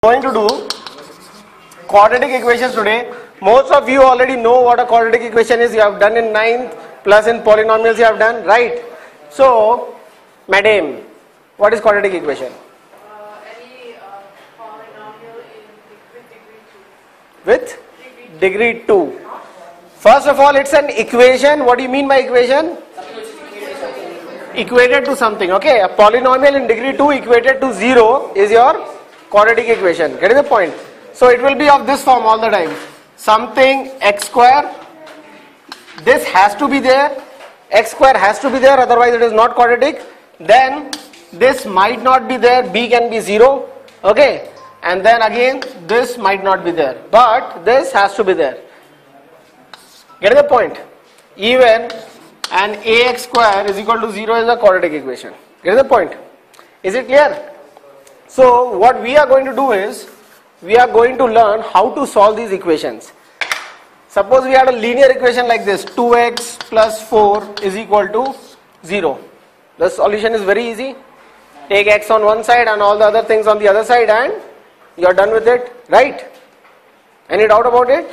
Going to do quadratic equations today. Most of you already know what a quadratic equation is. You have done in 9th, plus in polynomials you have done, right? So, madam, what is quadratic equation? Any polynomial with degree 2. With degree 2. First of all, it's an equation. What do you mean by equation? Equated to something, okay? A polynomial in degree 2 equated to 0 is your quadratic equation. Getting the point? So it will be of this form all the time. Something x square, this has to be there, x square has to be there, otherwise it is not quadratic. Then this might not be there, b can be 0, okay? And then again this might not be there, but this has to be there. Getting the point? Even and ax square is equal to 0 is a quadratic equation. Get the point? Is it clear? So what we are going to do is, we are going to learn how to solve these equations. Suppose we had a linear equation like this, 2x plus 4 is equal to 0. The solution is very easy. Take x on one side and all the other things on the other side and you are done with it, right? Any doubt about it?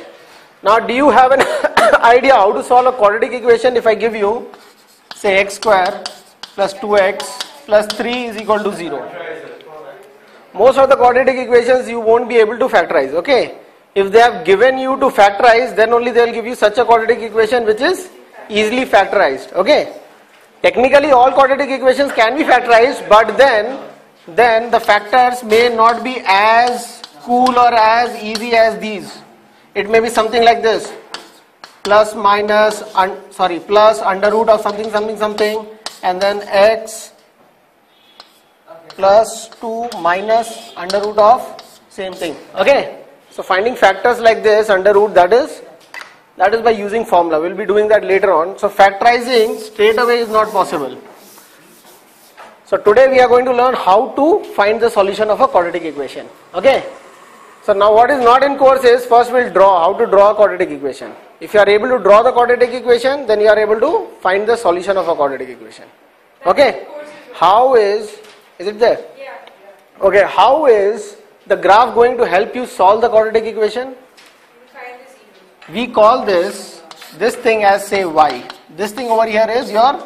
Now, do you have an idea how to solve a quadratic equation if I give you, say, x square plus 2x plus 3 is equal to 0? Most of the quadratic equations you won't be able to factorize, okay? If they have given you to factorize, then only they will give you such a quadratic equation which is easily factorized, okay? Technically, all quadratic equations can be factorized, but then the factors may not be as cool or as easy as these. It may be something like this, plus under root of something, and then x plus 2 minus under root of same thing, okay? So finding factors like this, under root, that is by using formula. We'll be doing that later on. So factorizing straight away is not possible. So today we are going to learn how to find the solution of a quadratic equation, okay? So now what is not in course is, first we'll draw how to draw a quadratic equation. If you are able to draw the quadratic equation, then you are able to find the solution of a quadratic equation. Okay? How is it there? Yeah. Okay, how is the graph going to help you solve the quadratic equation? We call this thing as, say, y. This thing over here is your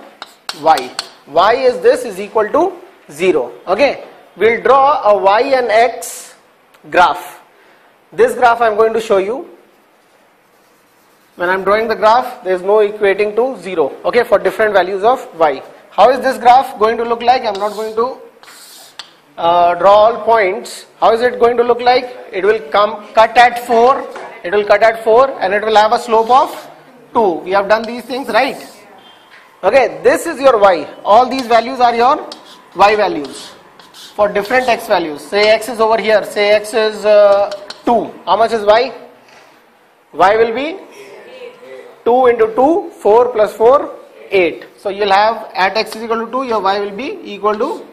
y. Y is equal to 0. Okay? We'll draw a y and x graph. This graph I am going to show you. When I am drawing the graph, there is no equating to 0, okay, for different values of y. How is this graph going to look like? I am not going to draw all points. How is it going to look like? It will cut at 4, and it will have a slope of 2. We have done these things, right? Okay, this is your y. All these values are your y values for different x values. Say x is over here, say x is 2. How much is y? Y will be 2 into 2, 4 plus 4, 8. So you will have at x is equal to 2, your y will be equal to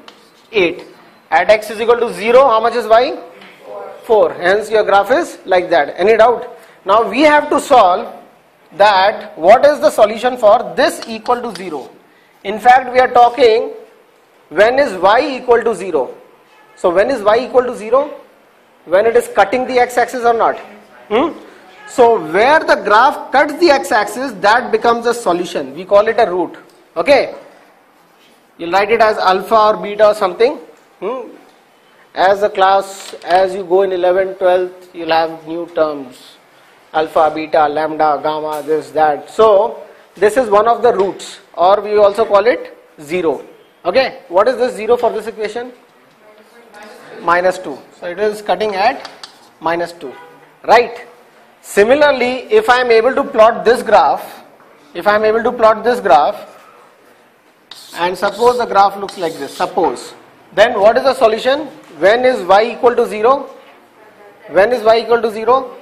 8. At x is equal to 0, how much is y? 4. Hence your graph is like that. Any doubt? Now we have to solve that what is the solution for this equal to 0. In fact, we are talking when is y equal to 0. So when is y equal to 0? When it is cutting the x-axis or not? So where the graph cuts the x-axis, that becomes a solution. We call it a root. Okay? You'll write it as alpha or beta or something. As a class, as you go in 11th, 12th, you'll have new terms. Alpha, beta, lambda, gamma, this, that. So this is one of the roots, or we also call it 0. Okay? What is this 0 for this equation? Minus 2. So it is cutting at minus 2. Right? Similarly, if I am able to plot this graph, and suppose the graph looks like this, then what is the solution? When is y equal to 0? When is y equal to 0?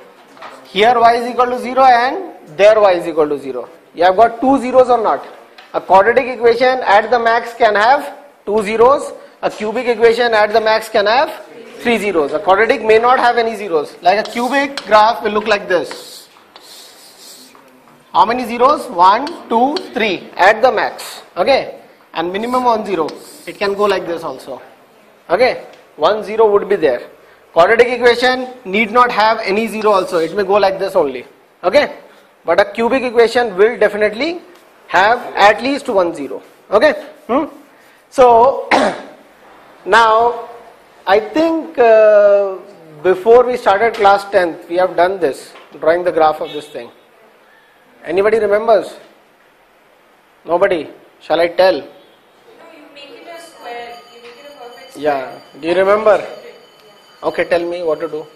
Here y is equal to 0 and there y is equal to 0. You have got two zeros or not? A quadratic equation at the max can have two zeros. A cubic equation at the max can have 3 zeros. A quadratic may not have any zeros. Like a cubic graph will look like this. How many zeros? 1, 2, 3 at the max. Okay? And minimum 1 0. It can go like this also. Okay? 1 0 would be there. Quadratic equation need not have any zero also. It may go like this only. Okay. But a cubic equation will definitely have at least one zero. Okay. So now I think before we started class 10th, we have done this, drawing the graph of this thing. Anybody remembers? Nobody? Shall I tell? No, you make it a square. You make it a perfect square. Yeah. Do you remember? Okay, tell me what to do. In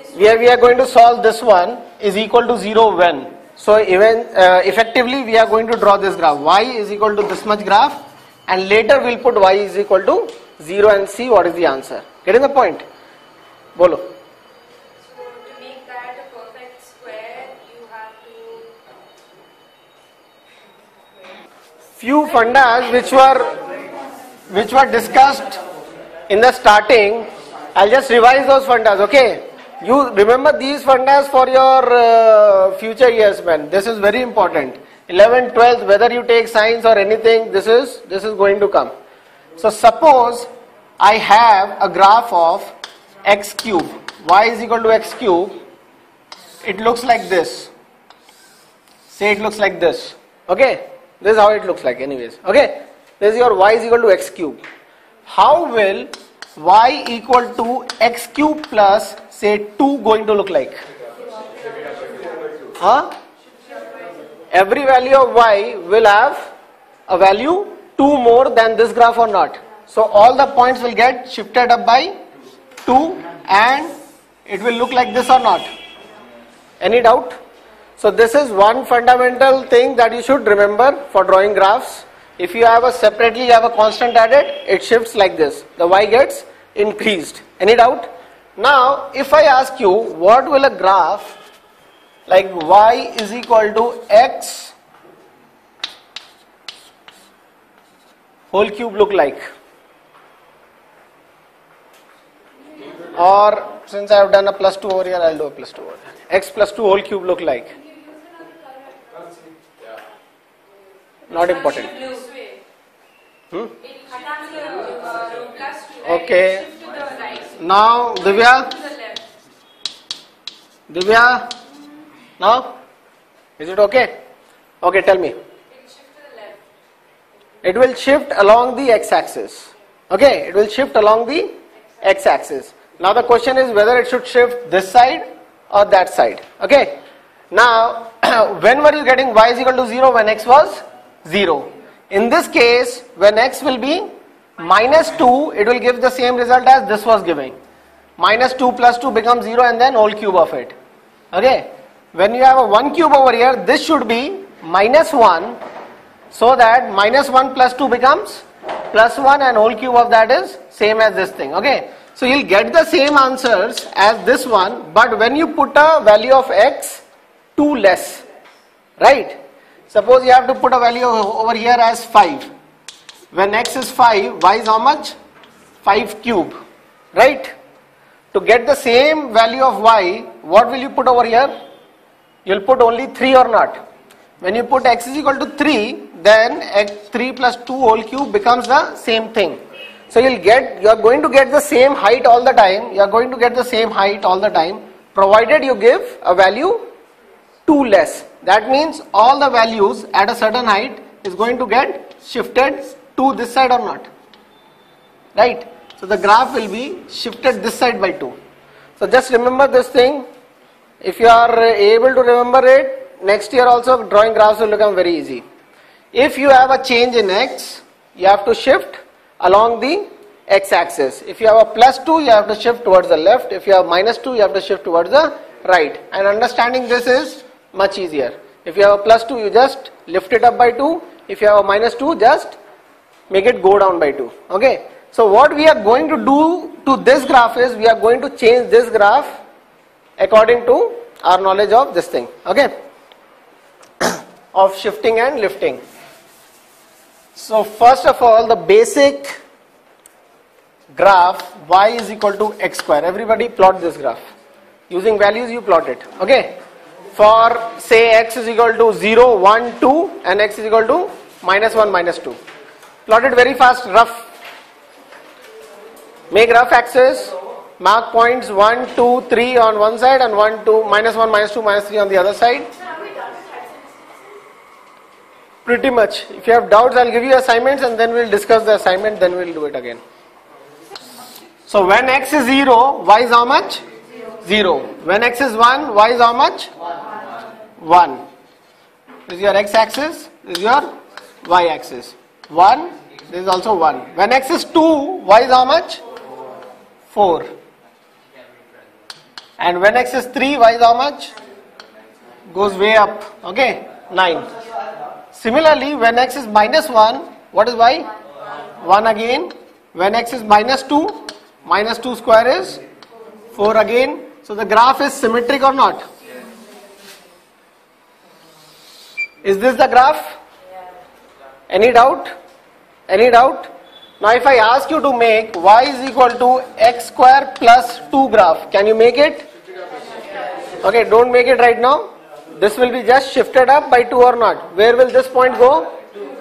this We are going to solve this one is equal to 0 when. So even effectively we are going to draw this graph. Y is equal to this much graph, and later we'll put y is equal to 0 and see what is the answer. Getting the point? Bolo. So to make that a perfect square, you have to Few fundas which were discussed in the starting. I'll just revise those fundas, okay? You remember these fundas for your future years, man. This is very important. 11th, 12th, whether you take science or anything, this is going to come. So suppose I have a graph of x cube. Y is equal to x cube. It looks like this. Say it looks like this. Okay? This is how it looks like anyways. Okay? This is your y is equal to x cube. How will y equal to x cube plus say 2 going to look like? Huh? Every value of y will have a value 2 more than this graph or not. So all the points will get shifted up by 2 and it will look like this or not. Any doubt? So this is one fundamental thing that you should remember for drawing graphs. If you have separately you have a constant added, it shifts like this. The y gets increased. Any doubt? Now if I ask you what will a graph like y is equal to x whole cube look like? Or since I have done a plus 2 over here, I will do a plus 2 over there. X plus 2 whole cube look like? Not important. Okay. Now Divya? Divya? Now? Is it okay? Okay, tell me. It will shift along the x-axis. Okay, it will shift along the x-axis. Now the question is whether it should shift this side or that side. Okay. Now when were you getting y is equal to 0? When x was 0. In this case, when x will be minus 2, it will give the same result as this was giving. Minus 2 plus 2 becomes 0 and then whole cube of it. Okay. When you have a 1 cube over here, this should be minus 1. So that minus 1 plus 2 becomes plus 1 and whole cube of that is same as this thing. Okay. So you'll get the same answers as this one, but when you put a value of x 2 less, right? Suppose you have to put a value over here as 5. When x is 5, y is how much? 5 cube, right? To get the same value of y, what will you put over here? You'll put only 3 or not? When you put x is equal to 3, then x 3 plus 2 whole cube becomes the same thing. So you are going to get the same height all the time. You are going to get the same height all the time, provided you give a value 2 less. That means all the values at a certain height is going to get shifted to this side or not. Right? So the graph will be shifted this side by 2. So just remember this thing. If you are able to remember it, next year also drawing graphs will become very easy. If you have a change in x, you have to shift along the x-axis. If you have a plus 2, you have to shift towards the left. If you have minus 2, you have to shift towards the right. And understanding this is much easier. If you have a plus 2, you just lift it up by 2. If you have a minus 2, just make it go down by 2. Okay. So what we are going to do to this graph is we are going to change this graph according to our knowledge of this thing. Okay. Of shifting and lifting. So first of all, the basic graph y is equal to x square. Everybody plot this graph. Using values you plot it. Okay. For say x is equal to 0, 1, 2 and x is equal to minus 1, minus 2. Plot it very fast, rough. Make rough axis. Mark points 1, 2, 3 on one side and 1, 2, minus 1, minus 2, minus 3 on the other side. Pretty much. If you have doubts, I'll give you assignments and then we'll discuss the assignment, then we'll do it again. So when x is 0, y is how much? 0. When x is 1, y is how much? 1. This is your x-axis, this is your y-axis. 1, this is also 1. When x is 2, y is how much? 4. And when x is 3, y is how much? Goes way up. Okay, 9. Similarly, when x is minus 1, what is y? 1 again. When x is minus 2, minus 2 square is 4 again. So the graph is symmetric or not? Is this the graph? Any doubt? Any doubt? Now if I ask you to make y is equal to x square plus 2 graph, can you make it? Okay, don't make it right now. This will be just shifted up by 2 or not. Where will this point go?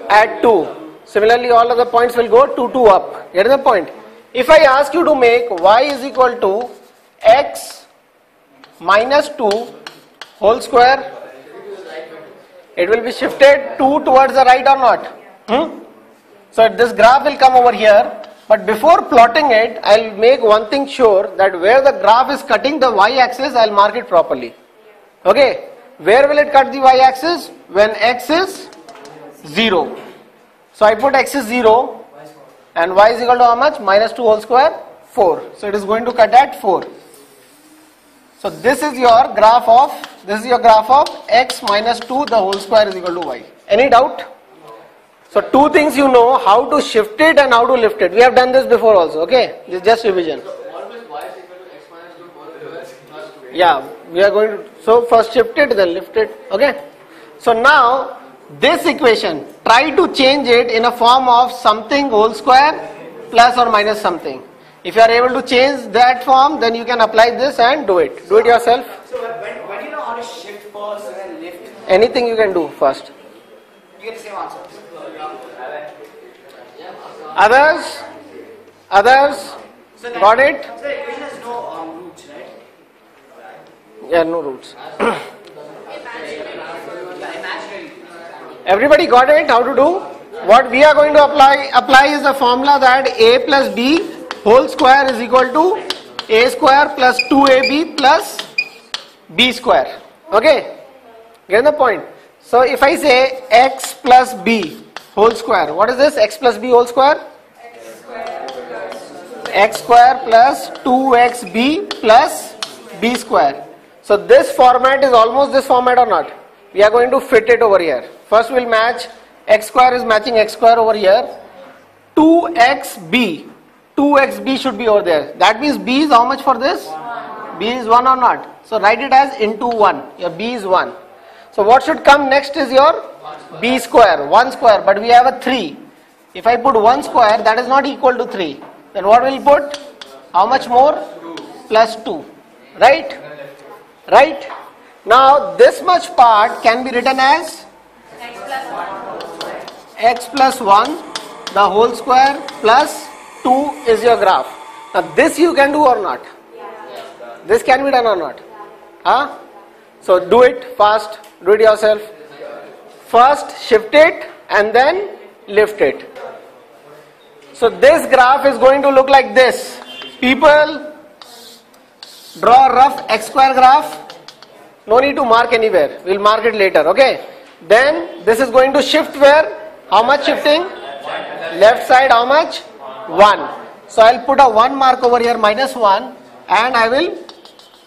At 2. Similarly, all other points will go 2, 2 up. Get the point? If I ask you to make y is equal to x minus 2 whole square, it will be shifted 2 towards the right or not? So this graph will come over here. But before plotting it, I'll make one thing sure, that where the graph is cutting the y-axis, I'll mark it properly. Okay? Where will it cut the y-axis? When x is 0. So I put x is 0 and y is equal to how much? Minus 2 whole square? 4. So it is going to cut at 4. So this is your graph of x minus 2 the whole square is equal to y. Any doubt? So two things you know, how to shift it and how to lift it. We have done this before also, okay? This is just revision. Yeah, we are going to, so first shift it, then lift it, okay? So now, this equation, try to change it in a form of something whole square plus or minus something. If you are able to change that form, then you can apply this and do it. Do it yourself. So when do you know how to shift first and then lift? Anything you can do first. You get the same answer. Others, So got it? So the equation has no roots, right? Yeah, no roots. Imaginary. Everybody got it? How to do? What we are going to apply is the formula that a plus b whole square is equal to a square plus 2ab plus b square. Okay? Get the point? So if I say x plus b whole square, what is this? X plus b whole square? X square plus 2xb plus b square. So this format is almost this format or not? We are going to fit it over here. First we'll match x square is matching x square over here. 2xb should be over there. That means b is how much for this? B is 1 or not? So write it as into 1. Your b is 1. So what should come next is your b square, 1 square, but we have a 3. If I put 1 square, that is not equal to 3. Then what will you put? How much more? Plus 2. Right? Right? Now this much part can be written as x plus 1 the whole square plus 2 is your graph. Now this you can do or not? This can be done or not? Huh? So do it fast. Do it yourself. First shift it and then lift it. So this graph is going to look like this. People, draw a rough x square graph. No need to mark anywhere. We'll mark it later. Okay. Then this is going to shift where? How much shifting? Left side how much? 1. So I'll put a 1 mark over here, minus 1, and I will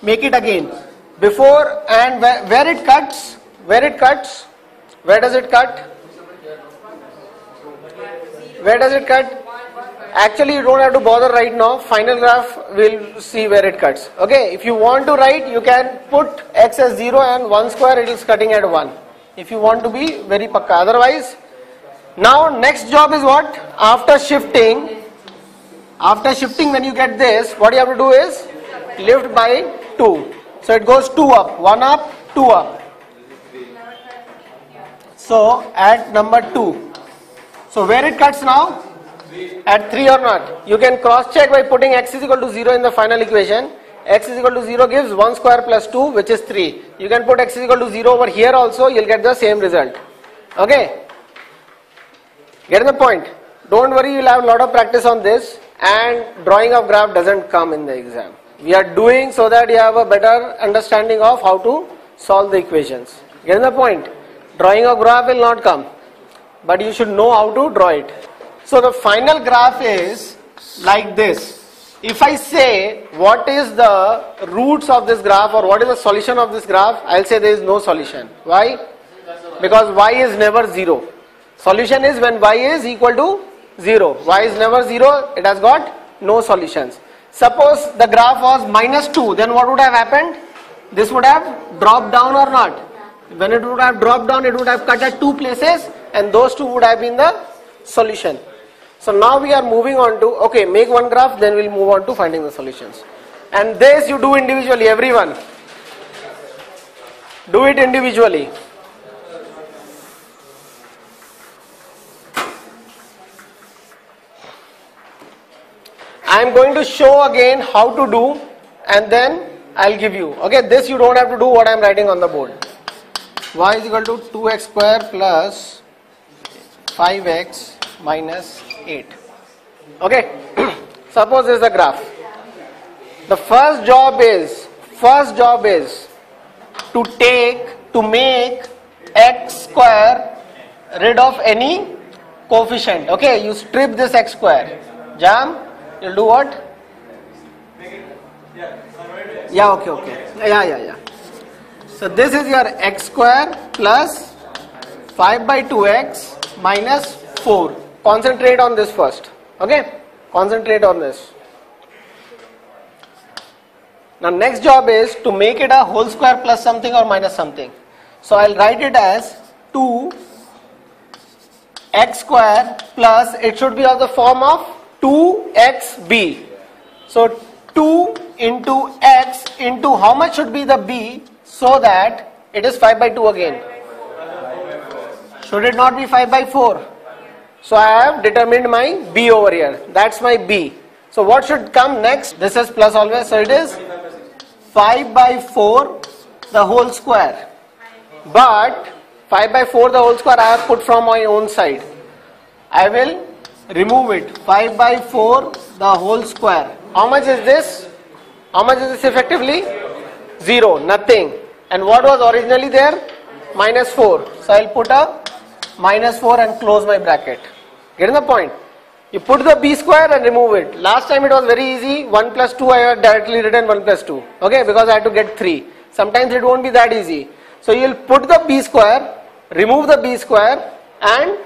make it again. Before and where it cuts? Where it cuts? Where does it cut? Where does it cut? Actually you don't have to bother right now. Final graph we'll see where it cuts. Okay, if you want to write, you can put x as 0 and 1 square, it is cutting at 1. If you want to be very pakka. Otherwise, now next job is what? After shifting when you get this, what you have to do is lift by 2. So it goes 2 up, 1 up, 2 up. So at number 2. So where it cuts now? At 3 or not? You can cross check by putting x is equal to 0 in the final equation. X is equal to 0 gives 1 square plus 2, which is 3. You can put x is equal to 0 over here also, you'll get the same result. Okay? Getting the point? Don't worry, you'll have a lot of practice on this, and drawing of graph doesn't come in the exam. We are doing so that you have a better understanding of how to solve the equations. Getting the point? Drawing of graph will not come, but you should know how to draw it. So the final graph is like this. If I say what is the roots of this graph or what is the solution of this graph, I'll say there is no solution. Why? Because y is never 0. Solution is when y is equal to 0. Y is never 0, it has got no solutions. Suppose the graph was -2, then what would have happened? This would have dropped down or not? When it would have dropped down, it would have cut at 2 places, and those 2 would have been the solution. So now we are moving on to, okay, make one graph, then we'll move on to finding the solutions. And this you do individually, everyone. Do it individually. I am going to show again how to do, and then I'll give you. Okay, this you don't have to do what I am writing on the board. Y is equal to 2x square plus 5x minus 8. Okay, suppose this is the graph. The first job is to make x square rid of any coefficient. Okay, you strip this x square. Jam, you'll do what? Yeah, okay. Yeah. So this is your x square plus 5 by 2x minus 4. Concentrate on this first. Okay, concentrate on this. Now next job is to make it a whole square plus something or minus something. So I'll write it as 2x square plus, it should be of the form of 2xb. So 2 into x into how much should be the b, so that it is 5 by 2 again. Should it not be 5 by 4? So I have determined my b over here. That's my b. So what should come next? This is plus always. So it is 5 by 4 the whole square. But 5 by 4 the whole square I have put from my own side. I will remove it. 5 by 4 the whole square. How much is this? How much is this effectively? 0. Nothing. And what was originally there? -4. So I will put a -4 and close my bracket. Getting the point? You put the b square and remove it. Last time it was very easy. 1 plus 2 I have directly written 1 plus 2. Okay, because I had to get 3. Sometimes it won't be that easy. So you will put the b square, remove the b square and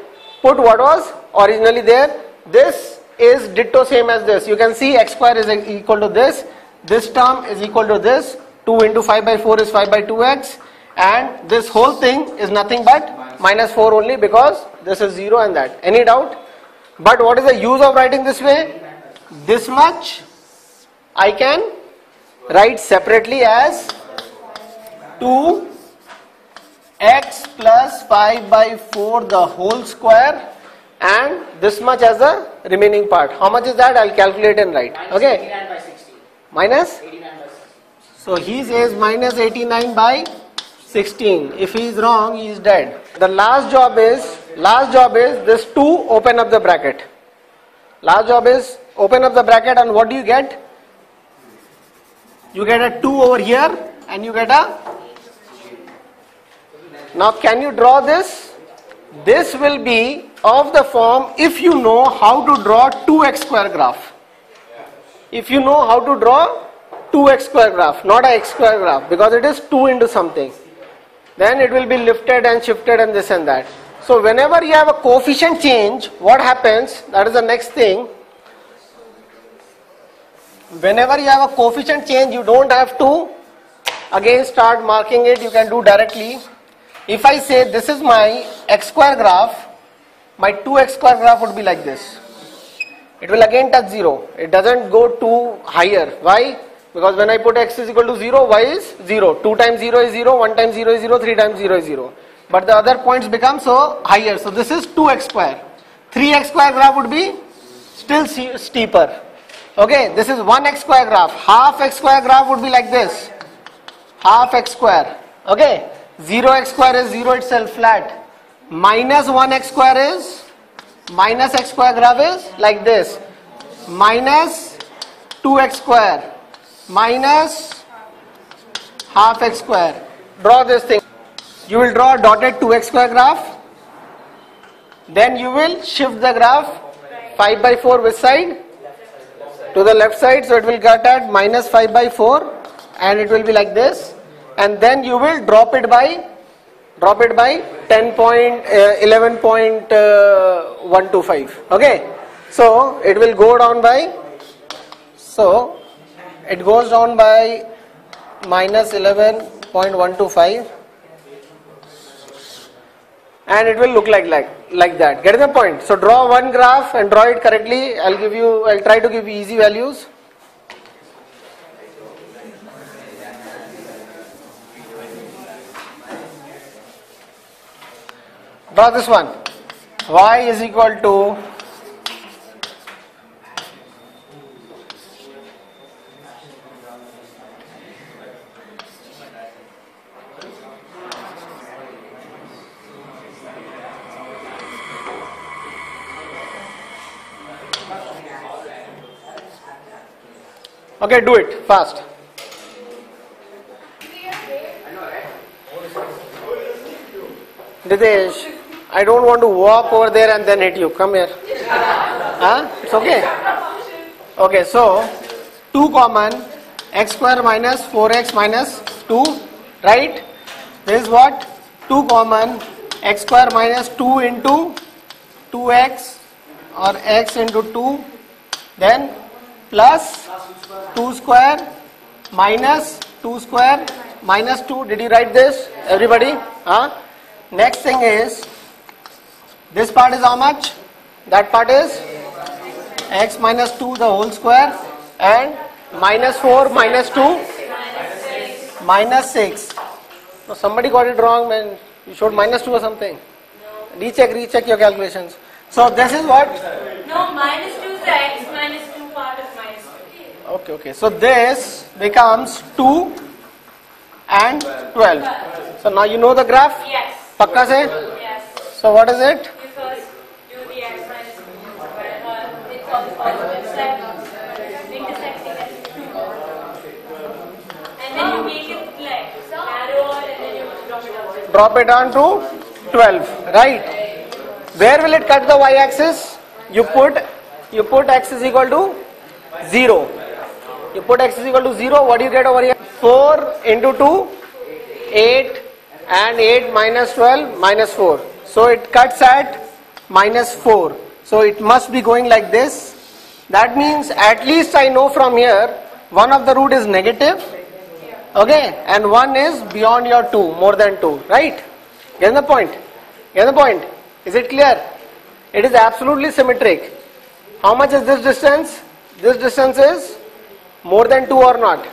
put what was originally there. This is ditto same as this. You can see x square is equal to this. This term is equal to this. 2 into 5 by 4 is 5 by 2x. And this whole thing is nothing but -4 only, because this is 0 and that. Any doubt? But what is the use of writing this way? This much I can write separately as 2x plus 5 by 4 the whole square, and this much as the remaining part. How much is that? I'll calculate and write. Okay. Minus 89 by 16. So he says minus 89 by 16. If he is wrong, he is dead. The last job is this 2, open up the bracket. Last job is open up the bracket, and what do you get? You get a 2 over here and you get a. Now can you draw this? This will be of the form, if you know how to draw 2x square graph. If you know how to draw 2x square graph, not a x square graph, because it is 2 into something. Then it will be lifted and shifted and this and that. So whenever you have a coefficient change, what happens? That is the next thing. Whenever you have a coefficient change, you don't have to again start marking it. You can do directly. If I say this is my x square graph, my 2x square graph would be like this. It will again touch 0. It doesn't go too higher. Why? Because when I put x is equal to 0, y is 0. 2 times 0 is 0, 1 times 0 is 0, 3 times 0 is 0. But the other points become so higher. So this is 2x square. 3x square graph would be still steeper. Okay, this is 1x square graph. Half x square graph would be like this. Half x square. Okay, 0x square is 0 itself, flat. Minus 1x square is, minus x square graph is like this. Minus 2x square. Minus half x square. Draw this thing. You will draw a dotted 2x square graph. Then you will shift the graph 5 by 4 which side? To the left side. So it will get at minus 5 by 4 and it will be like this. And then you will drop it by 11.125. Okay. So it will go down by, so it goes down by minus 11.125. And it will look like that. Get the point? So draw one graph and draw it correctly. I'll try to give you easy values. Draw this one. Y is equal to okay, do it fast. Didesh, I don't want to walk over there and then hit you. Come here. Huh? It's okay. Okay, so 2 common, x square minus 4x minus 2, right? This is what? 2 common, x square minus 2 into 2x or x into 2, then plus 2 square minus 2 square minus 2. Did you write this? Everybody? Huh? Next thing is, this part is how much? That part is x minus 2 the whole square and minus 4 minus 2 minus 6. No, somebody got it wrong, man. You showed minus 2 or something. Recheck your calculations. So this is what? No, minus 2 is the x minus 2 part of minus 2. Okay. So this becomes 2 and 12. So now you know the graph? Yes. Pakka se? Yes. So what is it? You first do the x minus 2 square. It's on the positive side. Intersecting at 2. And then you make it like narrower and then you drop it down. Drop it down to 12, right? Where will it cut the y-axis? You put x is equal to 0. You put x is equal to 0. What do you get over here? 4 into 2, 8, and 8 minus 12 minus 4. So it cuts at minus 4. So it must be going like this. That means at least I know from here one of the root is negative. Okay, and one is beyond your 2, more than 2, right? Get the point? Get the point? Is it clear? It is absolutely symmetric. How much is this distance? This distance is more than 2 or not?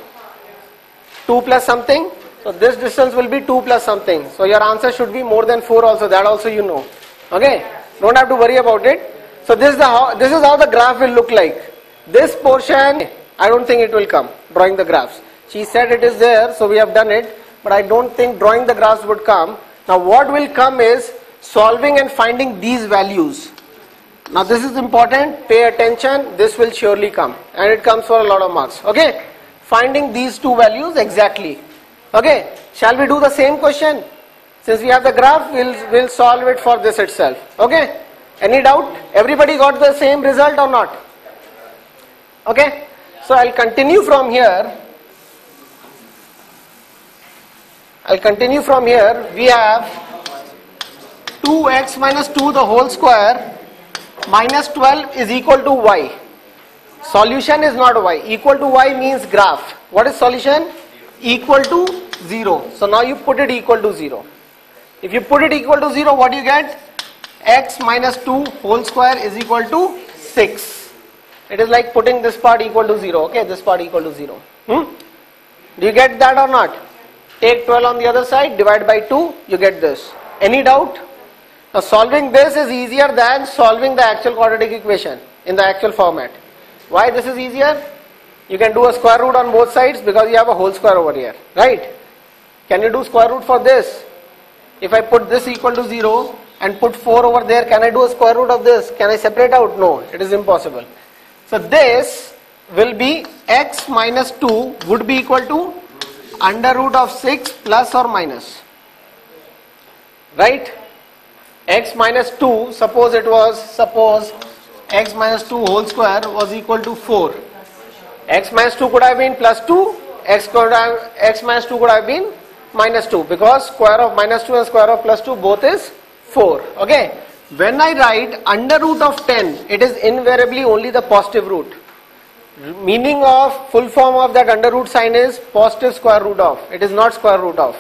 2 plus something. So this distance will be 2 plus something. So your answer should be more than 4 also. That also you know. Okay? Don't have to worry about it. So this is how the graph will look like. This portion, I don't think it will come. Drawing the graphs. She said it is there, so we have done it. But I don't think drawing the graphs would come. Now what will come is solving and finding these values. Now this is important. Pay attention. This will surely come. And it comes for a lot of marks. Okay? Finding these two values exactly. Okay, shall we do the same question? Since we have the graph, we'll solve it for this itself. Okay, any doubt? Everybody got the same result or not? Okay, so I'll continue from here. We have 2x minus 2 the whole square minus 12 is equal to y. Solution is not y. Equal to y means graph. What is solution? Equal to 0. So now you put it equal to 0. If you put it equal to 0, what do you get? X minus 2 whole square is equal to 6. It is like putting this part equal to 0. Okay, this part equal to 0. Do you get that or not? Take 12 on the other side, divide by 2, you get this. Any doubt? Now solving this is easier than solving the actual quadratic equation. in the actual format. Why this is easier? You can do a square root on both sides because you have a whole square over here, right? Can you do square root for this? If I put this equal to 0 and put 4 over there, can I do a square root of this? Can I separate out? No, it is impossible. So this will be x minus 2 would be equal to under root of 6 plus or minus, right? X minus 2, suppose x minus 2 whole square was equal to 4. X minus 2 could have been plus 2, x minus 2 could have been minus 2, because square of minus 2 and square of plus 2 both is 4. Okay. When I write under root of 10, it is invariably only the positive root. Meaning of full form of that under root sign is positive square root of. It is not square root of.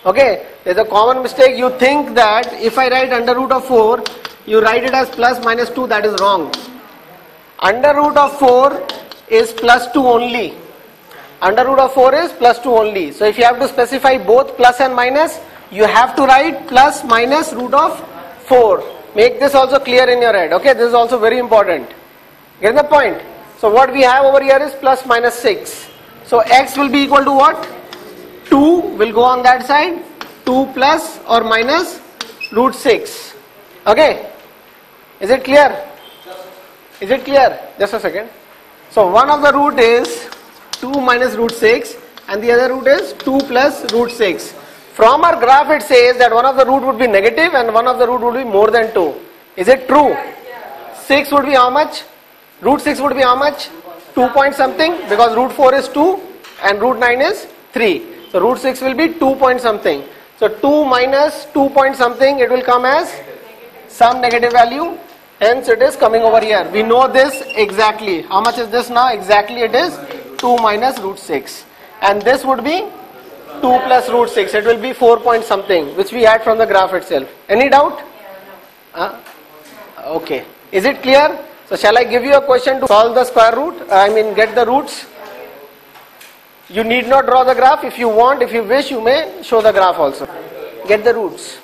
Okay. There is a common mistake. You think that if I write under root of 4, you write it as plus minus 2. That is wrong. Under root of 4 is plus 2 only. Under root of 4 is plus 2 only. So if you have to specify both plus and minus, you have to write plus minus root of 4. Make this also clear in your head. Okay, this is also very important. Get the point? So what we have over here is plus minus 6. So x will be equal to what? 2 will go on that side. 2 plus or minus root 6. Okay. Is it clear? Is it clear? Just a second. So one of the root is 2 minus root 6 and the other root is 2 plus root 6. From our graph it says that one of the root would be negative and one of the root would be more than 2. Is it true? 6 would be how much? Root 6 would be how much? 2 point something, because root 4 is 2 and root 9 is 3. So root 6 will be 2 point something. So 2 minus 2 point something, it will come as some negative value. Hence it is coming over here. We know this exactly. How much is this now? Exactly it is 2 minus root 6. And this would be 2 plus root 6. It will be 4 point something, which we had from the graph itself. Any doubt? Okay. Is it clear? So shall I give you a question to solve the square root? Get the roots. You need not draw the graph. If you want, if you wish, you may show the graph also. Get the roots.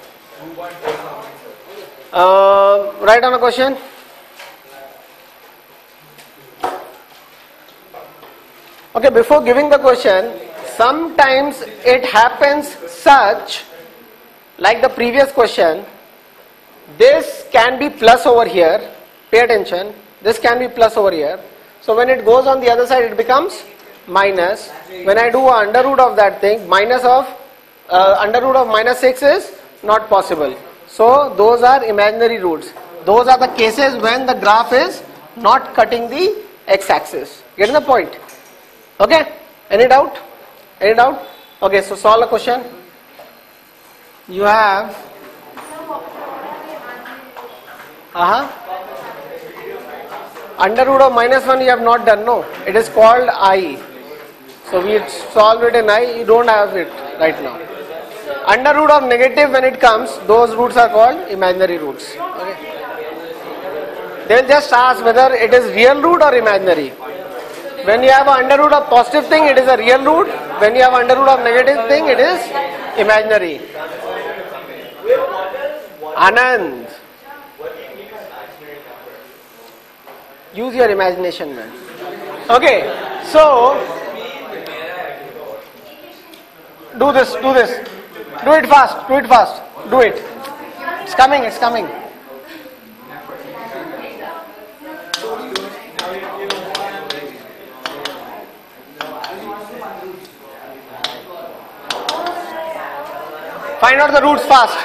Write on a question. Okay, before giving the question, sometimes it happens such, like the previous question, this can be plus over here. Pay attention. This can be plus over here. So when it goes on the other side, it becomes minus. When I do under root of that thing, minus of under root of minus 6 is not possible. So those are imaginary roots. Those are the cases when the graph is not cutting the x-axis. Getting the point? Okay? Any doubt? Any doubt? Okay, so solve a question. You have under root of minus 1 you have not done, no. It is called I. So we solve it in I. You don't have it right now. Under root of negative, when it comes, those roots are called imaginary roots. Okay. They will just ask whether it is real root or imaginary. When you have an under root of positive thing, it is a real root. When you have under root of negative thing, it is imaginary. Anand. Use your imagination, man. Okay, so do this. Do it fast. Do it. It's coming. Find out the roots fast.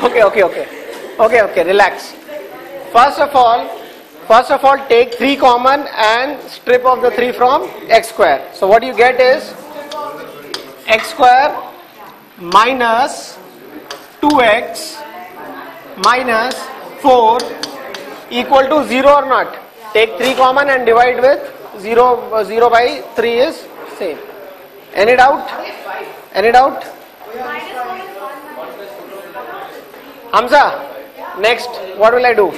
Okay, relax. First of all, take 3 common and strip off the 3 from x square. So what you get is x square minus 2x minus 4 equal to 0 or not. Take 3 common and divide with 0 by 3 is same. Any doubt? Hamza, next, what will I do?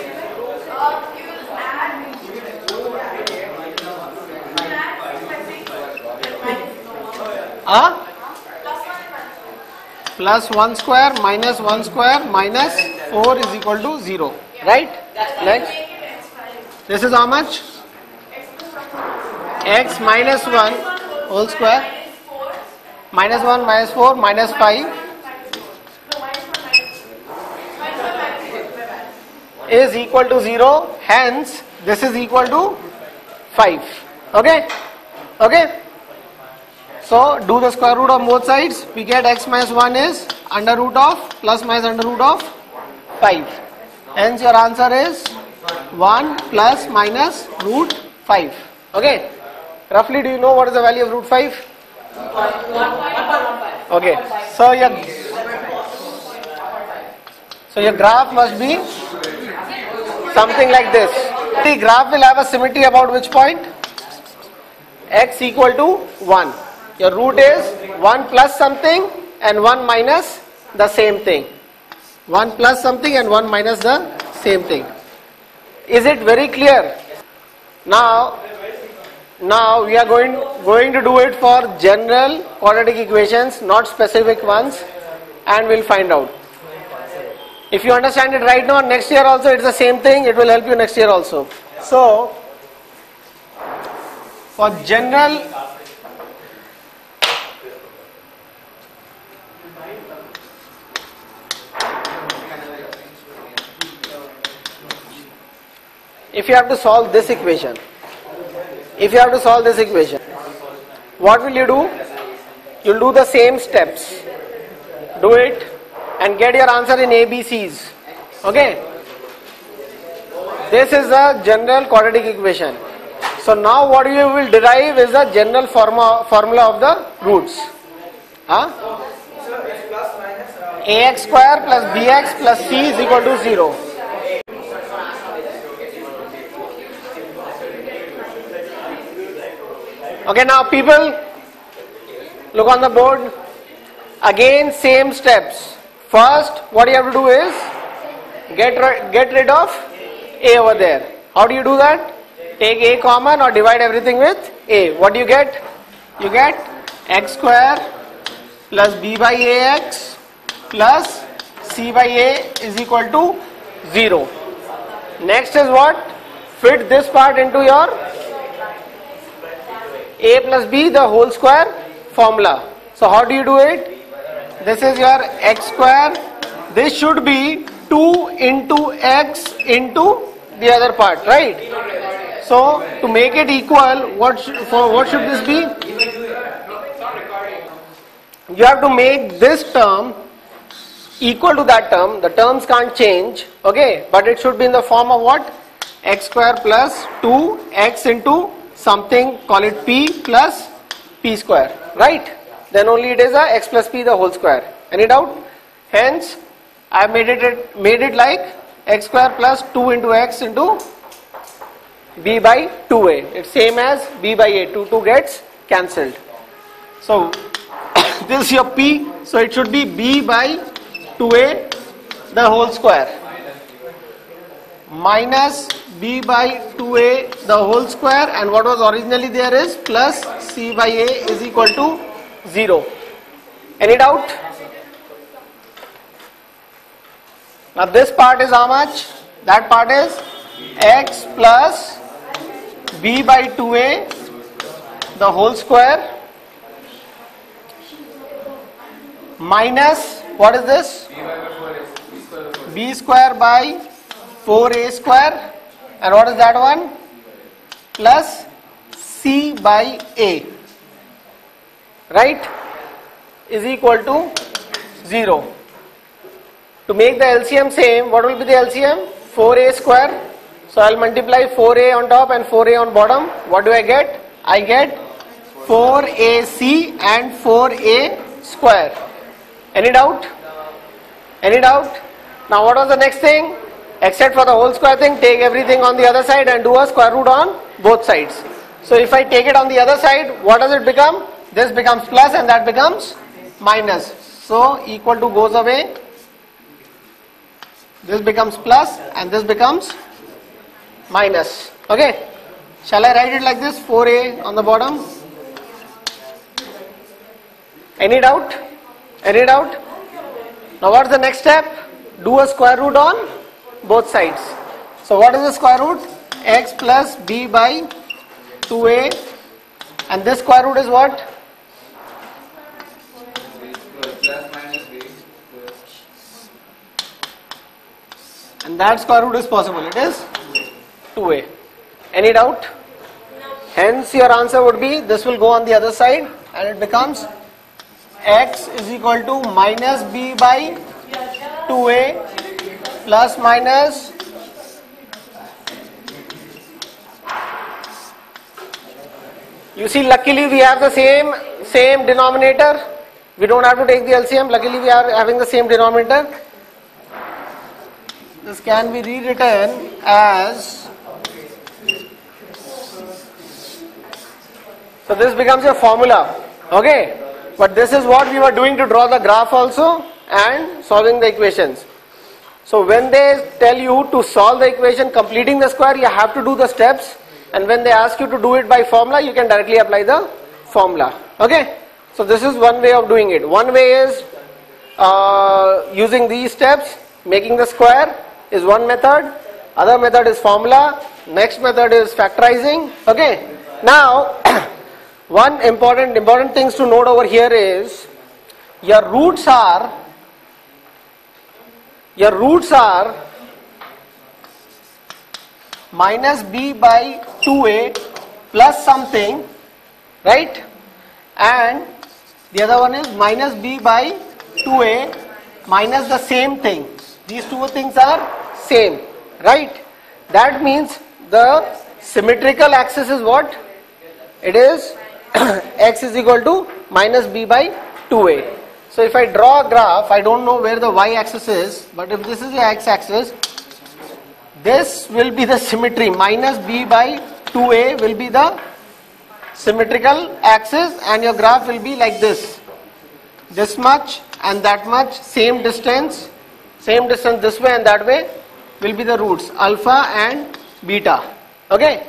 Plus 1 square minus 1 square minus 4 is equal to 0. Right? Next. This is how much? X minus 1 whole square minus 1 minus 4 minus 5 is equal to 0. Hence, this is equal to 5. Okay? Okay? So, do the square root on both sides. We get x minus 1 is under root of plus minus under root of 5. Hence, your answer is 1 plus minus root 5. Okay? Roughly, do you know what is the value of root 5? 1.15. Okay. So your graph must be something like this. The graph will have a symmetry about which point? X equal to 1. Your root is 1 plus something and 1 minus the same thing. 1 plus something and 1 minus the same thing. Is it very clear? Now we are going to do it for general quadratic equations, not specific ones, and we'll find out. If you understand it right now, next year also it's the same thing, it will help you next year also. So, for general if you have to solve this equation, what will you do? You'll do the same steps. Do it and get your answer in ABCs. Okay? This is the general quadratic equation. So now what you will derive is the general formula of the roots. Ax square plus bx plus c is equal to 0. Okay, now people, look on the board. Again, same steps. First, what you have to do is get rid of a over there. How do you do that? Take a common or divide everything with a. What do you get? You get x square plus b by ax plus c by a is equal to 0. Next is what? Fit this part into your a plus b the whole square formula. So how do you do it? This is your x square. This should be 2 into x into the other part, right? So to make it equal, what should this be? You have to make this term equal to that term. The terms can't change, okay? But it should be in the form of what? X square plus 2x into something, call it p plus p square, right? Then only it is a x plus p the whole square. Any doubt? Hence, I have made it like x square plus 2 into x into b by 2a. It's same as b by a. 2 gets cancelled. So this is your p. So it should be b by 2a the whole square minus b by 2a the whole square, and what was originally there is plus c by a is equal to 0. Any doubt? Now this part is how much? That part is x plus b by 2a the whole square minus, what is this? b square by 4a square, and what is that one? Plus c by a, right, is equal to 0. To make the LCM same, what will be the LCM? 4a square. So I will multiply 4a on top and 4a on bottom. What do I get? I get 4ac and 4a square. Any doubt? Any doubt? Now what was the next thing? Except for the whole square thing, take everything on the other side and do a square root on both sides. So if I take it on the other side, what does it become? This becomes plus and that becomes minus. So equal to goes away. This becomes plus and this becomes minus. Okay. Shall I write it like this? 4a on the bottom. Any doubt? Any doubt? Now what's the next step? Do a square root on both sides. So what is the square root? x plus b by 2a, and this square root is what? And that square root is possible. It is 2a. Any doubt? Hence your answer would be, this will go on the other side and it becomes x is equal to minus b by 2a plus minus you see, luckily we have the same denominator. We don't have to take the LCM. Luckily we are having the same denominator. This can be rewritten as, so this becomes a formula, okay? But this is what we were doing to draw the graph also and solving the equations. So when they tell you to solve the equation completing the square, you have to do the steps, and when they ask you to do it by formula, you can directly apply the formula, okay? So this is one way of doing it. One way is using these steps, making the square is one method. Other method is formula. Next method is factorizing, okay? Now one important things to note over here is your roots are minus b by 2a plus something, right? And the other one is minus b by 2a minus the same thing. These two things are same, right? That means the symmetrical axis is what? It is x is equal to minus b by 2a. So if I draw a graph, I don't know where the y-axis is, but if this is the x-axis, this will be the symmetry. Minus b by 2a will be the symmetrical axis, and your graph will be like this. This much and that much, same distance this way and that way will be the roots, alpha and beta, okay?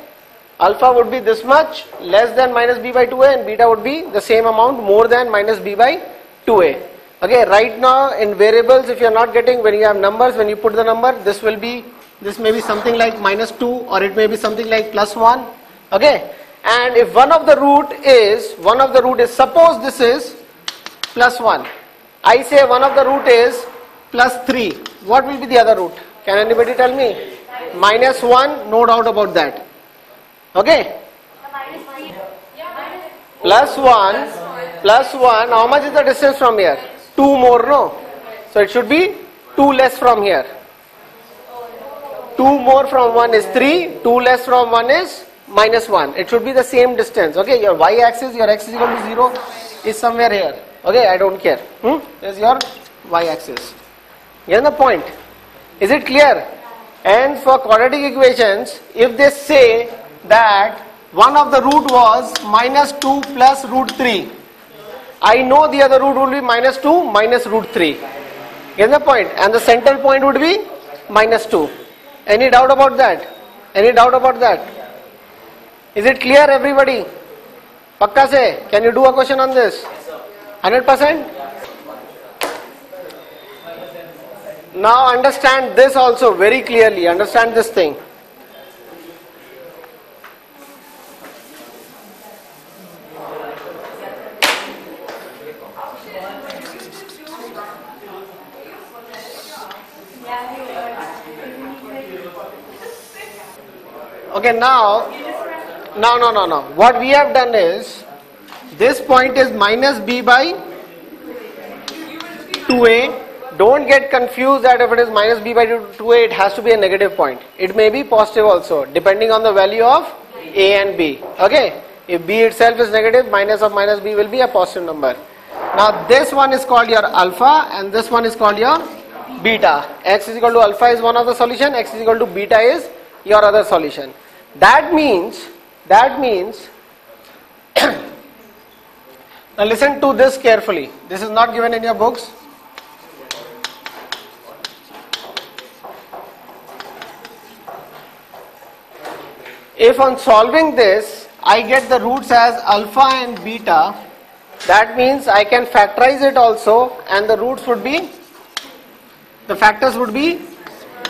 Alpha would be this much less than minus b by 2a, and beta would be the same amount more than minus b by 2a. Okay, right now in variables, if you are not getting, when you have numbers, when you put the number, this may be something like minus 2, or it may be something like plus 1, okay? And if one of the root is, suppose this is plus 1, I say one of the root is plus 3, what will be the other root? Can anybody tell me? Minus 1, no doubt about that. Okay? Plus 1, how much is the distance from here? 2 more, no? So it should be 2 less from here. 2 more from 1 is 3, 2 less from 1 is minus 1. It should be the same distance. Okay, your y-axis, your x is equal to 0 is somewhere here. Okay, I don't care. There's your y-axis. You get the point? Is it clear? And for quadratic equations, if they say that one of the root was minus 2 plus root 3, I know the other root will be minus 2 minus root 3. Get the point? And the central point would be minus 2. Any doubt about that? Any doubt about that? Is it clear, everybody? Pakka se? Can you do a question on this? 100%? Now understand this also very clearly. Understand this thing. Okay, now, what we have done is, this point is minus b by 2a. Don't get confused that if it is minus b by 2a, it has to be a negative point. It may be positive also, depending on the value of a and b. Okay, if b itself is negative, minus of minus b will be a positive number. Now this one is called your alpha and this one is called your beta. X is equal to alpha is one of the solution, x is equal to beta is your other solution. That means now listen to this carefully. This is not given in your books. If on solving this, I get the roots as alpha and beta, that means I can factorize it also, and the roots would be, the factors would be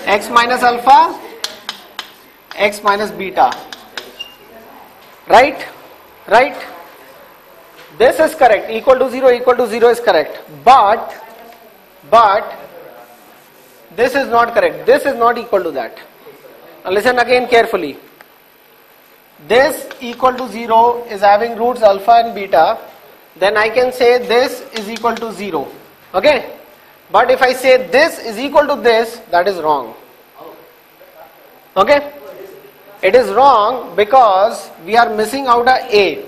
x minus alpha x minus beta. Right? Right? This is correct. Equal to 0 is correct. But this is not correct. This is not equal to that. Now listen again carefully. This equal to 0 is having roots alpha and beta. Then I can say this is equal to 0. Okay? But if I say this is equal to this, that is wrong. Okay? It is wrong because we are missing out a.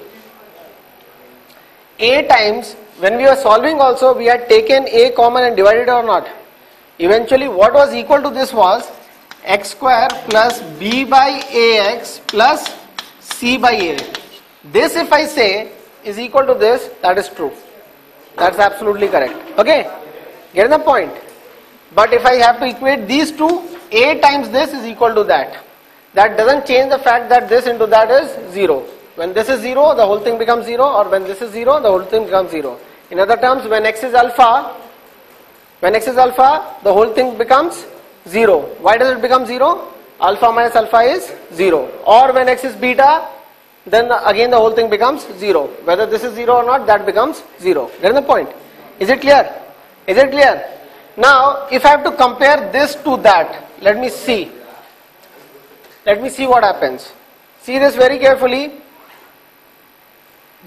A times, when we were solving also, we had taken a common and divided or not. Eventually what was equal to this was x square plus b by ax plus c by a. This if I say is equal to this, that is true. That's absolutely correct. Okay? Get the point? But if I have to equate these two, a times this is equal to that. That doesn't change the fact that this into that is 0. When this is 0, the whole thing becomes 0, or when this is 0, the whole thing becomes 0. In other terms, when x is alpha, the whole thing becomes 0. Why does it become 0? Alpha minus alpha is 0. Or when x is beta, then again the whole thing becomes 0. Whether this is 0 or not, that becomes 0. Get the point? Is it clear? Is it clear? Now, if I have to compare this to that, let me see. Let me see what happens. See this very carefully.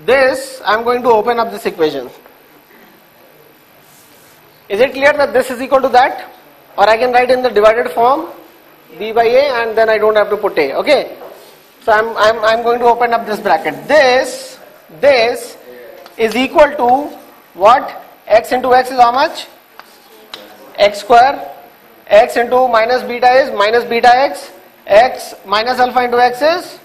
This, I am going to open up this equation. Is it clear that this is equal to that? Or I can write in the divided form, b by a, and then I don't have to put a. Okay? So I'm going to open up this bracket. This is equal to what? X into x is how much? X square. X into minus beta is minus beta x. X minus alpha into x is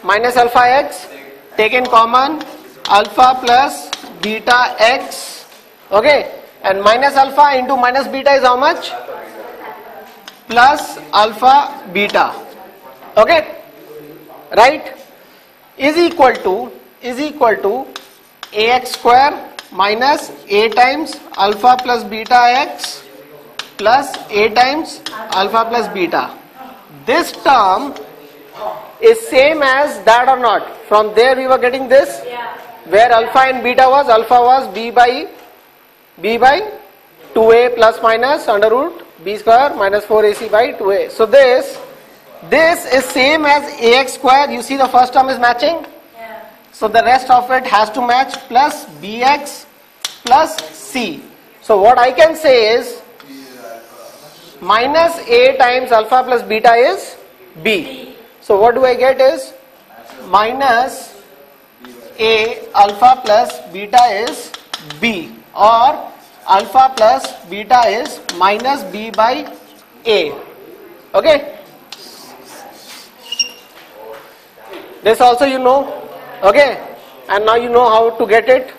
minus alpha x. Taken common, alpha plus beta x. Okay? And minus alpha into minus beta is how much? Plus alpha beta. Okay? Right? Is equal to ax square minus a times alpha plus beta x plus a times alpha plus beta. This term is same as that or not? From there we were getting this, where alpha and beta was, alpha was b by 2a plus minus under root b square minus 4ac by 2a. So this is same as ax square. You see the first term is matching. So the rest of it has to match, plus bx plus c. So what I can say is minus a times alpha plus beta is b. So what do I get is minus a alpha plus beta is b, or alpha plus beta is minus b by a. Okay? This also you know. Okay? And now you know how to get it.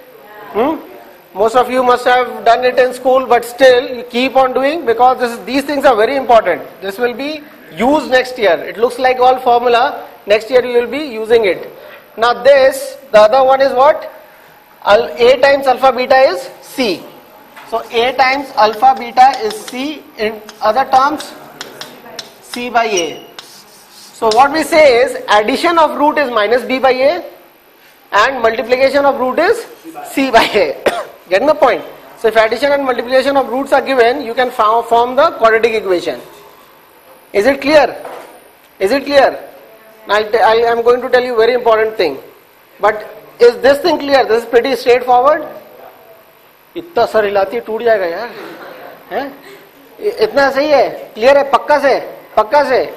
Most of you must have done it in school, but still you keep on doing, because these things are very important. This will be used next year. It looks like all formula. Next year you will be using it. Now this, the other one is what? A times alpha beta is c. So a times alpha beta is c. In other terms, c by a. So what we say is addition of root is minus b by a, and multiplication of root is c by a. Getting the point? So if addition and multiplication of roots are given, you can form the quadratic equation. Is it clear? Is it clear? Now I am going to tell you very important thing. But is this thing clear? This is pretty straightforward. इतना sir हिलाती टूट जाएगा यार, हैं? इतना सही है, clear है, पक्का से.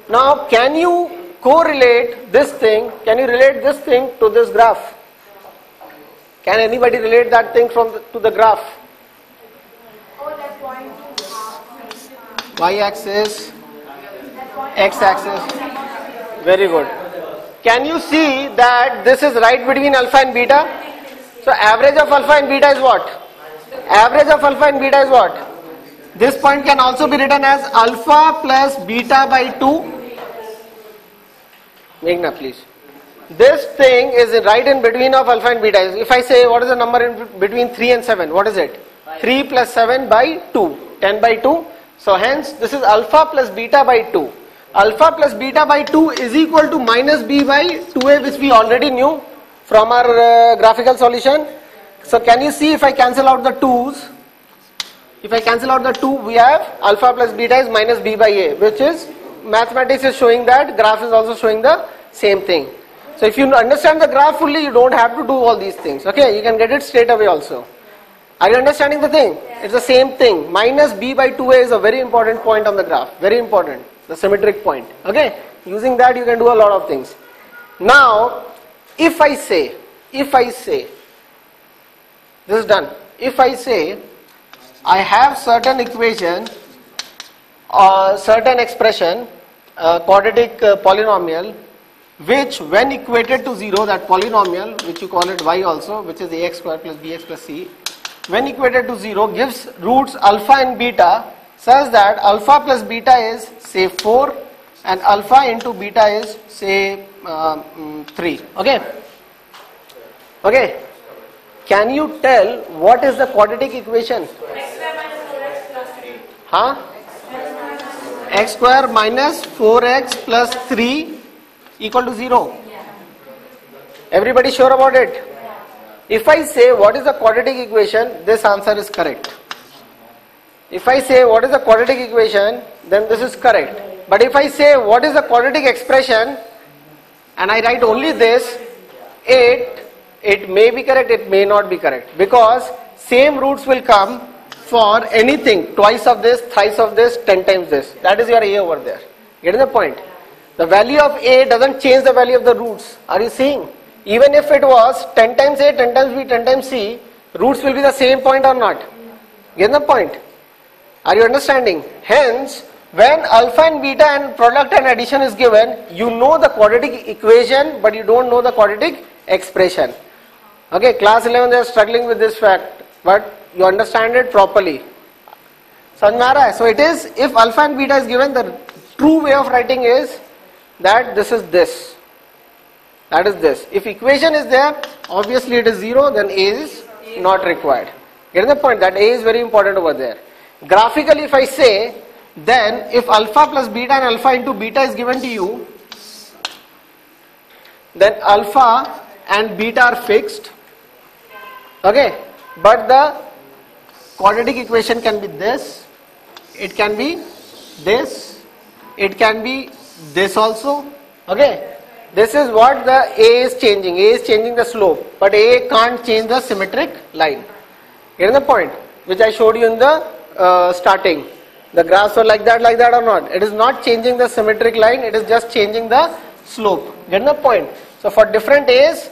Now can you correlate this thing? Can you relate this thing to this graph? Can anybody relate that thing to the graph? Y-axis, x-axis. Very good. Can you see that this is right between alpha and beta? So average of alpha and beta is what? Average of alpha and beta is what? This point can also be written as alpha plus beta by 2. Meghna, please. This thing is right in between of alpha and beta. If I say what is the number in between 3 and 7, what is it? 3 plus 7 by 2, 10 by 2. So hence this is alpha plus beta by 2. alpha plus beta by 2 is equal to minus b by 2a, which we already knew from our graphical solution. So can you see, if I cancel out the 2's, if I cancel out the 2, we have alpha plus beta is minus b by a, which is, mathematics is showing that, graph is also showing the same thing. So if you understand the graph fully, you don't have to do all these things. Okay, you can get it straight away also. Are you understanding the thing? It's the same thing. Minus b by 2a is a very important point on the graph. Very important. The symmetric point. Okay, using that you can do a lot of things. Now, if I say, this is done. If I say, I have certain equation or certain expression, quadratic polynomial, which when equated to 0, that polynomial, which you call it y also, which is ax square plus bx plus c, when equated to 0 gives roots alpha and beta, such that alpha plus beta is say 4 and alpha into beta is say 3. Okay. Can you tell what is the quadratic equation? X square minus 4x plus 3 equal to 0. Everybody sure about it? If I say what is the quadratic equation, this answer is correct. If I say what is the quadratic equation, then this is correct. But if I say what is the quadratic expression and I write only this, it may be correct, it may not be correct, because same roots will come for anything, twice of this, thrice of this, 10 times this. That is your a over there. Getting the point? The value of a doesn't change the value of the roots. Are you seeing? Even if it was 10 times a, 10 times b, 10 times c, roots will be the same point or not. Getting the point? Are you understanding? Hence, when alpha and beta and product and addition is given, you know the quadratic equation, but you don't know the quadratic expression. Okay, class 11 they are struggling with this fact, but you understand it properly. समझ में आ रहा है? So it is, if alpha and beta is given, the true way of writing is that this is this. That is this. If equation is there, obviously it is 0, then a is not required. Getting the point? That a is very important over there. Graphically, if I say, then if alpha plus beta and alpha into beta is given to you, then alpha and beta are fixed. Okay, but the quadratic equation can be this, it can be this, it can be this also. Okay, this is what the a is changing. A is changing the slope, but a can't change the symmetric line. Getting the point? Which I showed you in the starting. The graphs are like that or not. It is not changing the symmetric line, it is just changing the slope. Getting the point? So for different a's,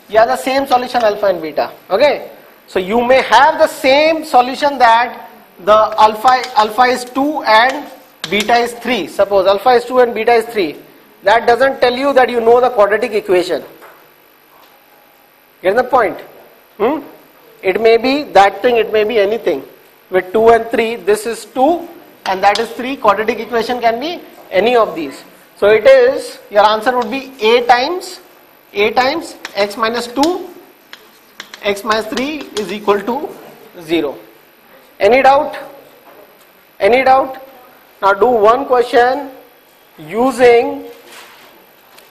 you have the same solution alpha and beta. Okay, so you may have the same solution that the alpha is 2 and beta is 3. Suppose alpha is 2 and beta is 3. That doesn't tell you that you know the quadratic equation. Get the point? It may be that thing, it may be anything. With 2 and 3, this is 2 and that is 3. Quadratic equation can be any of these. So it is, your answer would be a times x minus 2, x minus 3 is equal to 0. Any doubt? Any doubt? Now do one question using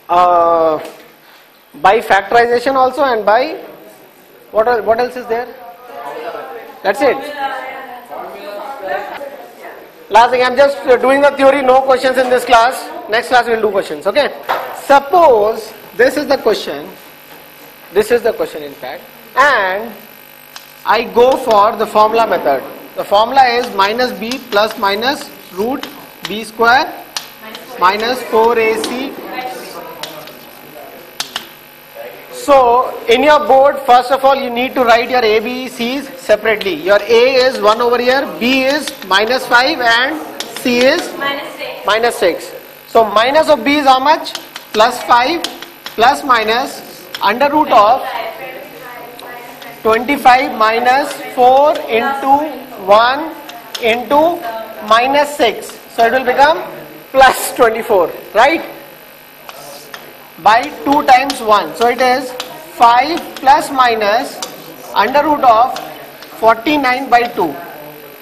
by factorization also and by what else is there? That's it. Last thing, I'm just doing the theory, no questions in this class. Next class we'll do questions, okay? Suppose this is the question in fact, and I go for the formula method. The formula is minus b plus minus root b square minus 4ac. So in your board, first of all you need to write your a, b, c's separately. Your a is 1 over here, b is minus 5 and c is minus 6. So minus of b is how much? Plus 5 plus minus under root of 25 minus 4 into 1 into minus 6. So it will become plus 24, right? By 2 times 1. So it is 5 plus minus under root of 49 by 2.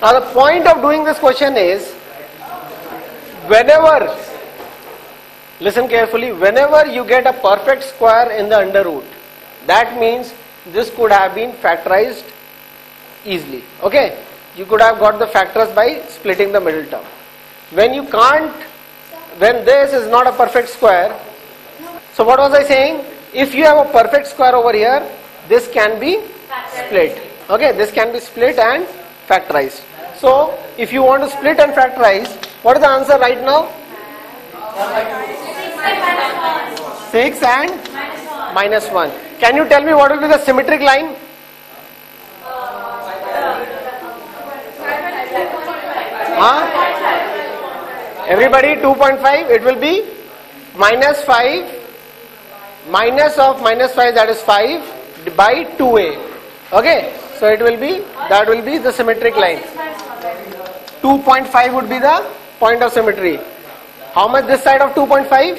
Now the point of doing this question is, whenever Listen carefully. Whenever you get a perfect square in the under root, that means this could have been factorized easily. Okay? You could have got the factors by splitting the middle term. When you can't, when this is not a perfect square, so what was I saying? If you have a perfect square over here, this can be split. Okay, this can be split and factorized. So, if you want to split and factorize, what is the answer right now? 6 and minus 1. Can you tell me what will be the symmetric line? Everybody 2.5, it will be minus 5, minus of minus 5, that is 5 by 2a. Okay, so it will be, that will be the symmetric line. 2.5 would be the point of symmetry. How much this side of 2.5?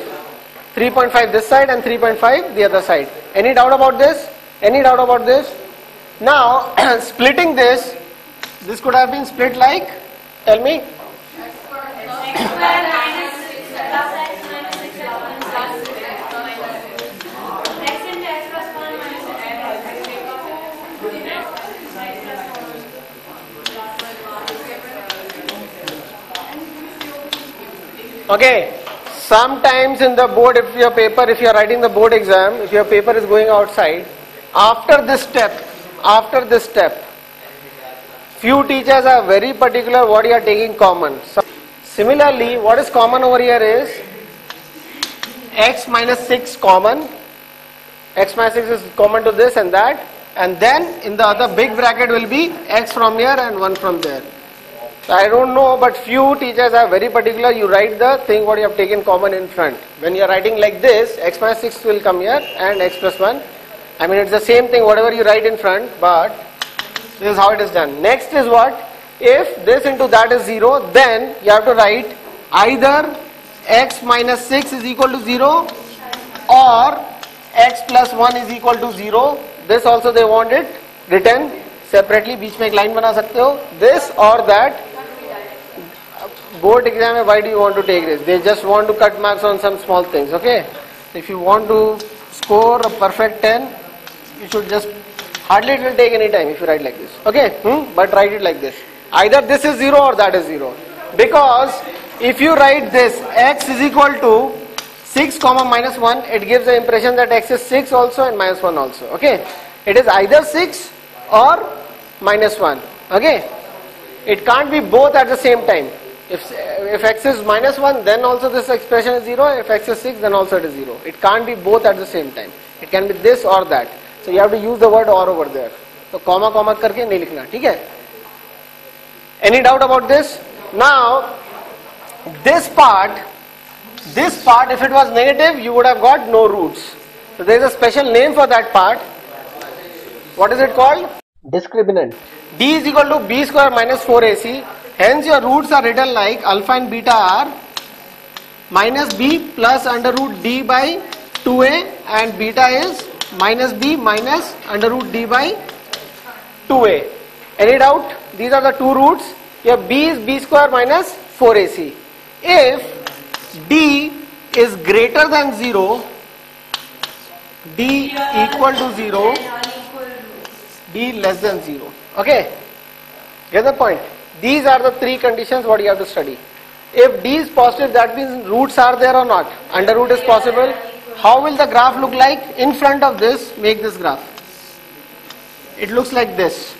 3.5 this side and 3.5 the other side. Any doubt about this? Any doubt about this? Now, splitting this could have been split like, tell me. Okay, sometimes in the board, if you are writing the board exam, if your paper is going outside, after this step, few teachers are very particular what you are taking common. So, similarly, what is common over here is x minus 6 common. X minus 6 is common to this and that, and then in the other big bracket will be x from here and 1 from there. So I don't know, but few teachers are very particular. You write the thing what you have taken common in front. When you are writing like this, x minus 6 will come here and x plus 1. I mean, it's the same thing whatever you write in front, but this is how it is done. Next is what? If this into that is 0, then you have to write either x minus 6 is equal to 0 or x plus 1 is equal to 0. This also they want it written separately. बीच में एक line बना सकते हो. This or that. Board exam, why do you want to take this? They just want to cut marks on some small things. Okay. If you want to score a perfect 10, you should just, hardly it will take any time if you write like this. Okay. But write it like this. Either this is 0 or that is 0. Because if you write this x is equal to 6 comma minus 1, it gives the impression that x is 6 also and minus 1 also. Okay. It is either 6 or minus 1. Okay. It can't be both at the same time. If x is minus 1, then also this expression is 0. If x is 6, then also it is 0. It can't be both at the same time. It can be this or that. So you have to use the word or over there. So comma comma करके नहीं लिखना, ठीक है? Any doubt about this? Now, this part, if it was negative, you would have got no roots. So there is a special name for that part. What is it called? Discriminant. D is equal to b square minus 4ac. Hence your roots are written like alpha and beta are minus b plus under root d by 2a, and beta is minus b minus under root d by 2a. Any doubt? These are the two roots. Your b is b square minus 4ac. If d is greater than 0, d equal to 0, d less than 0. Okay? Get the point? These are the three conditions what you have to study. If d is positive, that means roots are there or not. Under root is possible. How will the graph look like? In front of this, make this graph. It looks like this.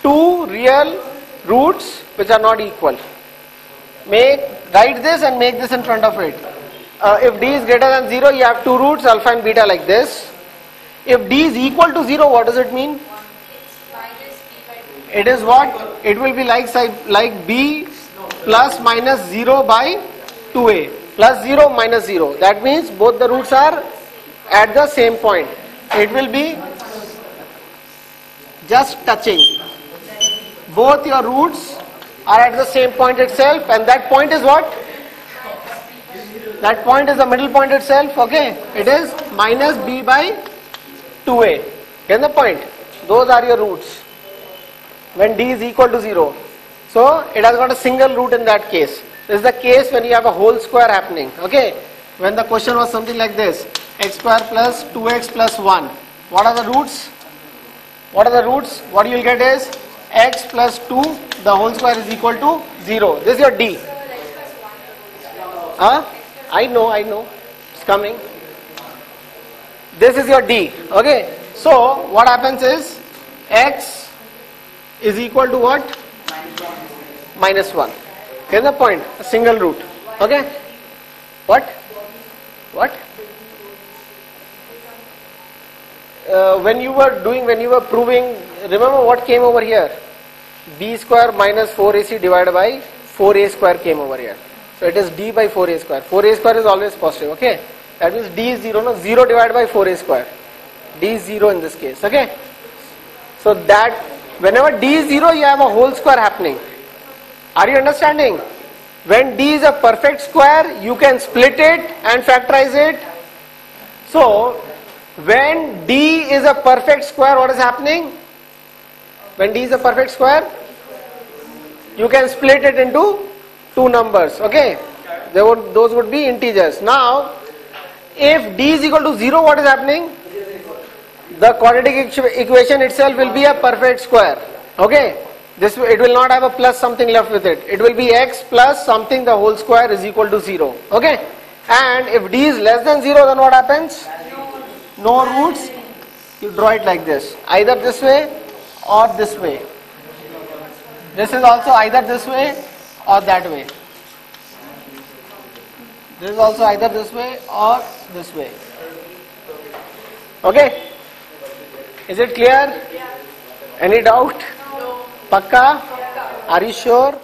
Two real roots which are not equal. Write this and make this in front of it. If d is greater than 0, you have two roots, alpha and beta like this. If d is equal to 0, what does it mean? It is what? It will be like b plus minus 0 by 2a. Plus 0 minus 0. That means both the roots are at the same point. It will be just touching. Both your roots are at the same point itself, and that point is what? That point is the middle point itself. Okay. It is minus b by 2a. Get the point? Those are your roots when d is equal to 0. So it has got a single root in that case. This is the case when you have a whole square happening. Okay. when the question was something like this, x square plus 2x plus 1. What are the roots? What are the roots? What you will get is x plus 2 the whole square is equal to 0. This is your D. I know. It's coming. This is your D. Okay. So what happens is x is equal to what? Minus 1. Here's the point. A single root. Okay. What? When you were proving, remember what came over here? B square minus 4ac divided by 4a square came over here. So it is d by 4a square. 4a square is always positive, okay? That means d is 0, no? 0 divided by 4a square. D is 0 in this case, okay? So that, whenever d is 0, you have a whole square happening. Are you understanding? When d is a perfect square, you can split it and factorize it. So, when d is a perfect square, what is happening? When d is a perfect square, you can split it into two numbers, okay? Those would be integers. Now, if d is equal to 0, what is happening? The quadratic equation itself will be a perfect square, okay? It will not have a plus something left with it. It will be x plus something the whole square is equal to 0, okay? And if d is less than 0, then what happens? No roots. You draw it like this, either this way or this way. This is also either this way or that way. This is also either this way or this way. Okay? Is it clear? Any doubt? Pakka? Are you sure?